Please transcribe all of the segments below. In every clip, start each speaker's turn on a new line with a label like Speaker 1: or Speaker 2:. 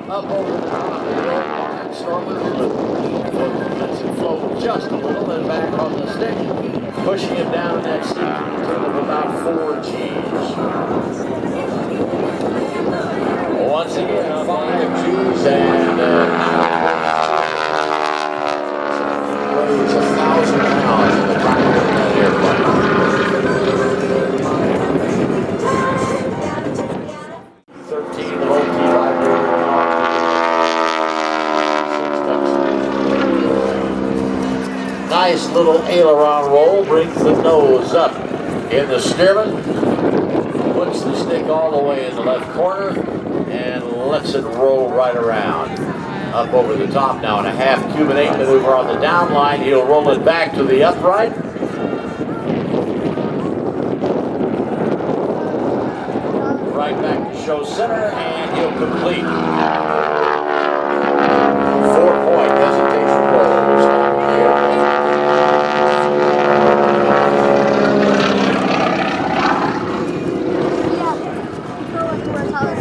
Speaker 1: Up over the top of the barnstormer. Lets it float just a little, then back on the stick, pushing it down that steep turn of about 4 G's. Once again, 5 G's and weighs 1,000 pounds in the cockpit of that airplane. 13 low T vibrator. Nice little aileron roll, brings the nose up in the Stearman, puts the stick all the way in the left corner, and lets it roll right around. Up over the top now in a half Cuban 8 maneuver on the down line. He'll roll it back to the upright. Right back to show center, and he'll complete. 4-point hesitation roll.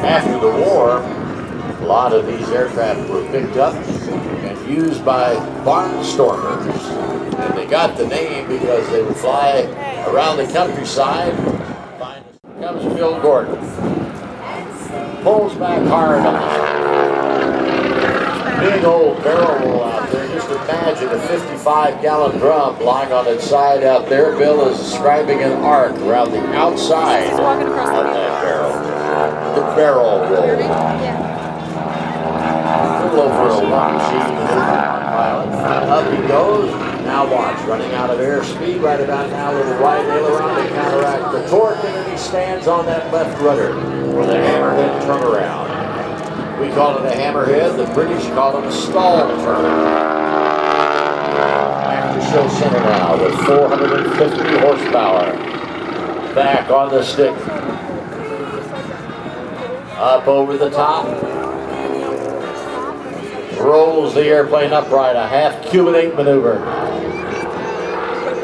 Speaker 1: After the war, a lot of these aircraft were picked up and used by barnstormers. And they got the name because they would fly around the countryside. Comes Bill Gordon. Pulls back hard on the big old barrel roll out there. Just imagine a 55-gallon drum lying on its side out there. Bill is describing an arc around the outside of that barrel. The barrel roll. A little over a 1G pilot. Up he goes. Now watch, running out of airspeed right about now. Little right aileron to counteract the torque, and then he stands on that left rudder for the hammerhead turnaround. We call it a hammerhead. The British call it a stall turn. Back to show center now with 450 horsepower. Back on the stick. Up over the top. Rolls the airplane upright, a half Cuban 8 maneuver.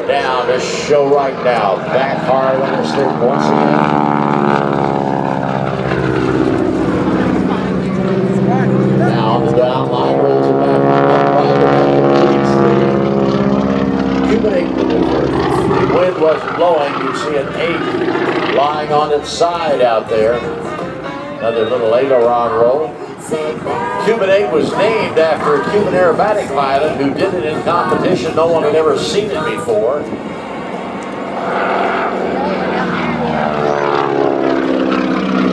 Speaker 1: Down to show right now. Back hard on the stick once again. Now on the down line, rolls it back upright and completes the Cuban 8 maneuver. If the wind wasn't blowing, you'd see an 8 lying on its side out there. Another little aileron roll. Cuban 8 was named after a Cuban aerobatic pilot who did it in competition. No one had ever seen it before.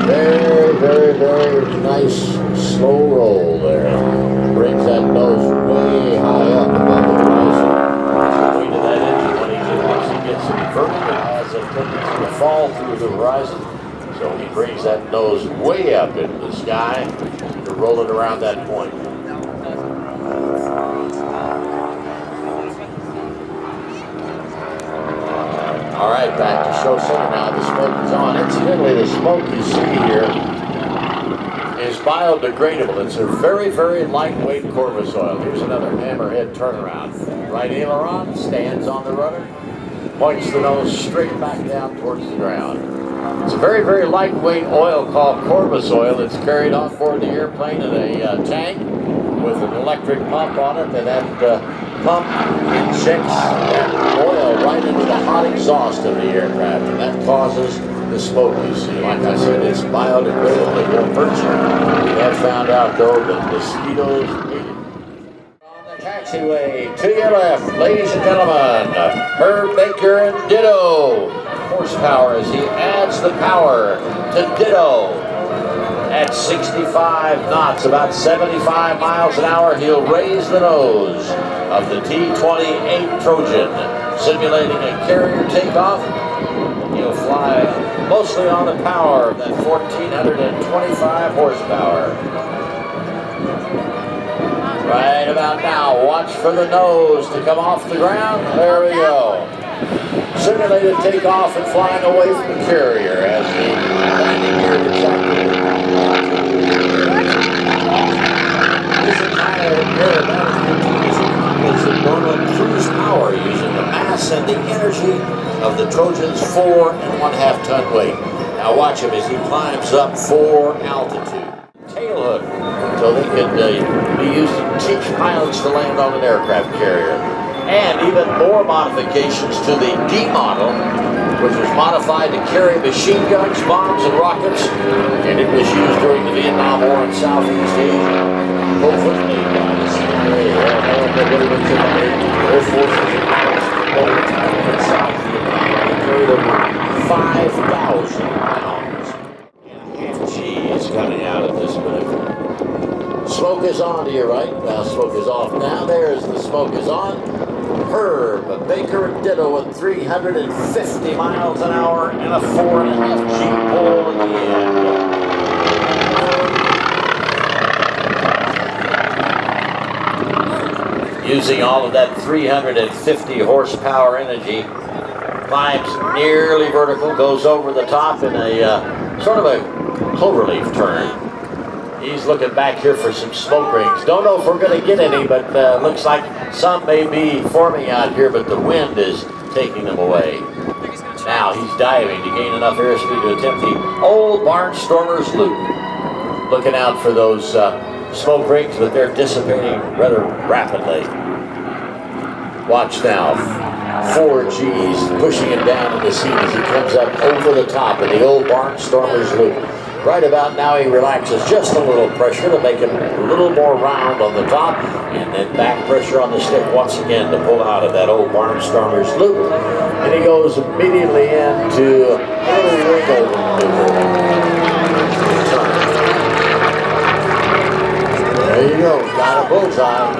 Speaker 1: Very, very, very nice slow roll there. Brings that nose way high up above the horizon. The weight of that engine when he gets inverted, it has a tendency to fall through the horizon. So he brings that nose way up into the sky to roll it around that point. All right, back to show center now. The smoke is on. Incidentally, the smoke you see here is biodegradable. It's a very, very lightweight Corvus oil. Here's another hammerhead turnaround. Right aileron, stands on the rudder, points the nose straight back down towards the ground. It's a very, very lightweight oil called Corvus oil. It's carried on board the airplane in a tank with an electric pump on it, and that pump injects that oil right into the hot exhaust of the aircraft, and that causes the smoke you see. Like I said, it's biodegradable. It won't hurt you. We have found out, though, that mosquitoes hate it. On the taxiway, to your left, ladies and gentlemen, Herb N Ditto. Horsepower as he adds the power to Ditto. At 65 knots, about 75 miles an hour, he'll raise the nose of the T-28 Trojan, simulating a carrier takeoff. He'll fly mostly on the power of that 1,425 horsepower. Right about now, watch for the nose to come off the ground. There we go. Simulated takeoff and flying away from the carrier as the landing gear gets activated. This entire aerobatic routine is accomplished with normal cruise power using the mass and the energy of the Trojan's 4½ ton weight. Now watch him as he climbs up for altitude. Tail hook. so they could be used to teach pilots to land on an aircraft carrier. And even more modifications to the D model, which was modified to carry machine guns, bombs, and rockets, and it was used during the Vietnam War in Southeast Asia. Hopefully, guys, Air Forces in South Vietnam carried over 5,000 pounds. Cheese coming out of this maneuver. Smoke is on to your right. Now smoke is off. Now there's the smoke is on. Herb Baker Ditto at 350 miles an hour and a 4.5 G pole at the end. Using all of that 350 horsepower energy, climbs nearly vertical, goes over the top in a sort of a cloverleaf turn. He's looking back here for some smoke rings. Don't know if we're going to get any, but looks like some may be forming out here, but the wind is taking them away. Now he's diving to gain enough airspeed to attempt the old Barnstormer's loop. Looking out for those smoke rings, but they're dissipating rather rapidly. Watch now. 4 G's pushing him down in the seat as he comes up over the top of the old Barnstormer's loop. Right about now he relaxes just a little pressure to make him a little more round on the top, and then back pressure on the stick once again to pull out of that old Barnstormer's loop. And he goes immediately into a little wiggle maneuver. There you go, got a bullseye.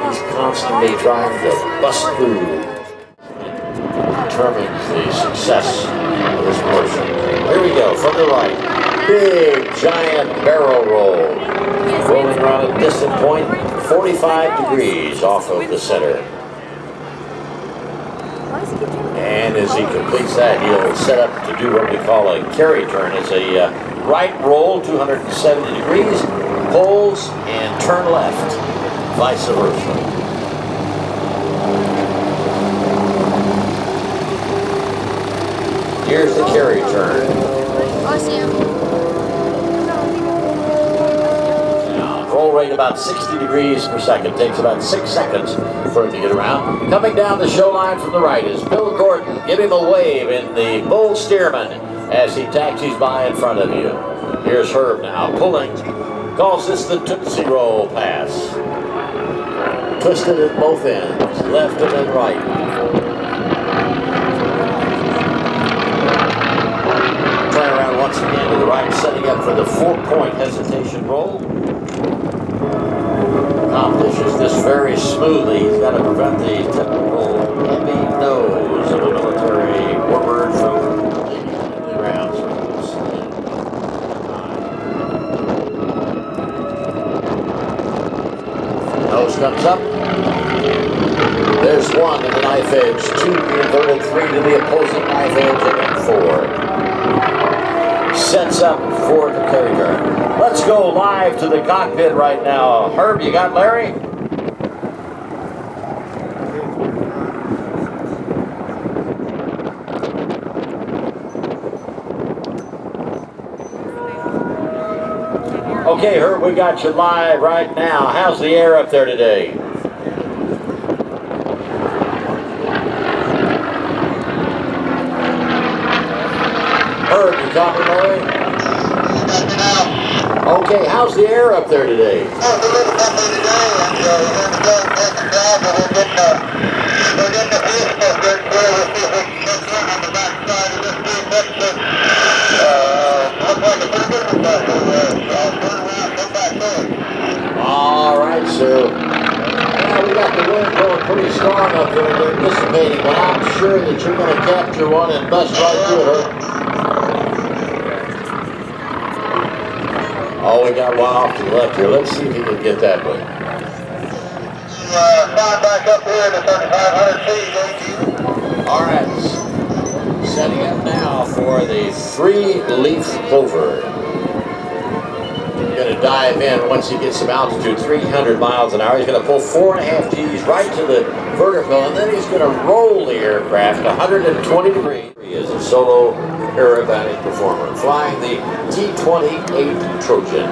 Speaker 1: He's constantly trying to bust through. Determines the success of this portion. Here we go, from the right. Big, giant barrel roll. Rolling around a distant point, 45 degrees off of the center. And as he completes that, he'll set up to do what we call a carry turn. It's a right roll, 270 degrees, pulls, and turn left, vice versa. Here's the carry turn. Now, roll rate about 60 degrees per second. Takes about 6 seconds for it to get around. Coming down the show line from the right is Bill Gordon. Give him a wave in the Bull Stearman as he taxis by in front of you. Here's Herb now pulling. Calls this the Tootsie Roll pass. Twisted at both ends, left and then right. Once again to the right, setting up for the 4-point hesitation roll. Accomplishes this very smoothly. He's got to prevent the typical heavy nose of a military warbird from leaving the ground. Nose comes up. There's 1 to the knife edge, 2 the inverted, 3 to the opposing knife edge, and then 4. Sets up for the carry turn. Let's go live to the cockpit right now. Herb, you got Larry? Okay, Herb, we got you live right now. How's the air up there today? Herb, you copy, Larry? Okay, how's the air up there today?
Speaker 2: Oh, it's a little bumpy today, and we're going to go take a drive, but we're getting the Facebook good where we'll see if we can get in on the back side of this big section. Looks like a pretty good one back over there, so I'll turn around and come back to it.
Speaker 1: All right, sir. Yeah, we got the wind going pretty strong up there. They're dissipating, but I'm sure that you're going to capture one and bust right through it, Herb. Oh, we got one off to the left here. Let's see if he can get that one.
Speaker 2: Flying back up here to 3,500 feet, thank you.
Speaker 1: All right. Setting up now for the 3-leaf clover. Going to dive in once he gets some altitude, 300 miles an hour. He's going to pull 4.5 G's right to the vertical, and then he's going to roll the aircraft 120 degrees. He is a solo aerobatic performer, flying the T-28 Trojan.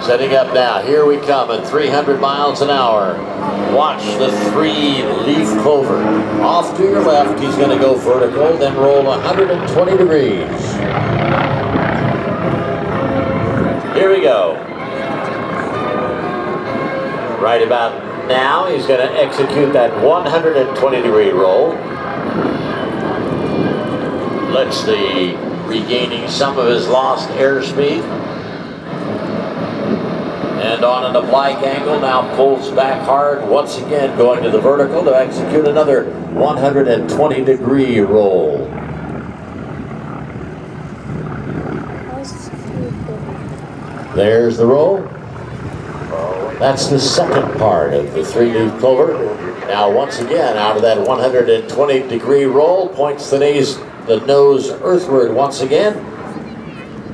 Speaker 1: Setting up now. Here we come at 300 miles an hour. Watch the 3-leaf clover. Off to your left, he's going to go vertical, then roll 120 degrees. Here we go. Right about now, he's going to execute that 120-degree roll. Lets the regaining some of his lost airspeed. And on an oblique angle, now pulls back hard, once again going to the vertical to execute another 120-degree roll. There's the roll. That's the second part of the 3-leaf clover. Now once again, out of that 120-degree roll, points the nose earthward once again.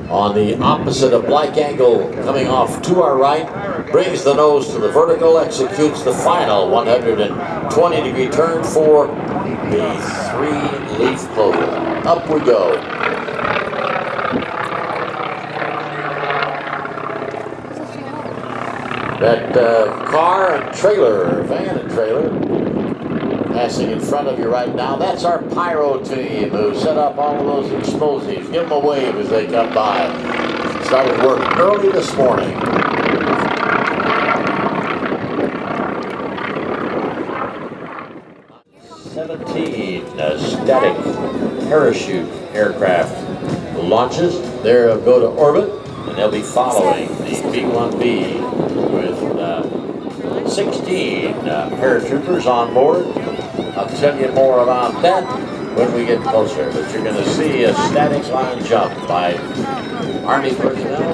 Speaker 1: On the opposite oblique angle, coming off to our right, brings the nose to the vertical, executes the final 120-degree turn for the 3-leaf clover. Up we go. That car and trailer, van and trailer, passing in front of you right now, that's our pyro team who set up all of those explosives. Give them a wave as they come by. Started work early this morning. Static parachute aircraft launches. They'll go to orbit, and they'll be following the B-1B with 16 paratroopers on board. I'll tell you more about that when we get closer, but you're going to see a static line jump by Army personnel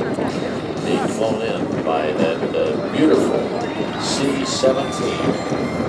Speaker 1: being flown in by that beautiful C-17.